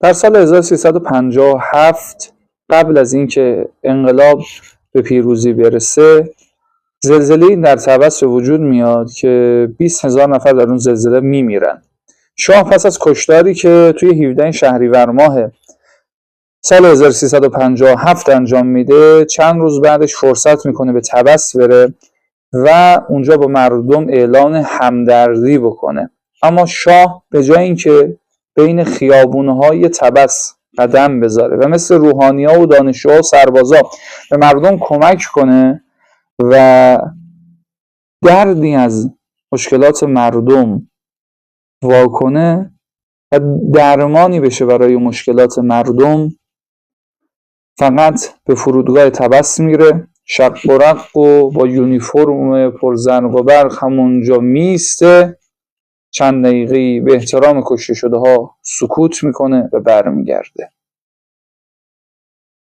در سال 1357 قبل از اینکه انقلاب به پیروزی برسه، زلزله‌ای در طبس به وجود میاد که 20,000 نفر در اون زلزله میمیرن. شاه پس از کشتاری که توی 17 شهریور ماه سال 1357 انجام میده، چند روز بعدش فرصت میکنه به طبس بره و اونجا با مردم اعلان همدردی بکنه. اما شاه به جای اینکه بین خیابونهای طبس قدم بذاره و مثل روحانی‌ها و دانشجوها و سربازا به مردم کمک کنه و دردی از مشکلات مردم واکنه و درمانی بشه برای مشکلات مردم، فقط به فرودگاه طبس میره، شق و رق و با یونیفرم پرزرق و برق همونجا میسته، چند دقیقه‌ای به احترام کشته شده ها سکوت میکنه و برمیگرده.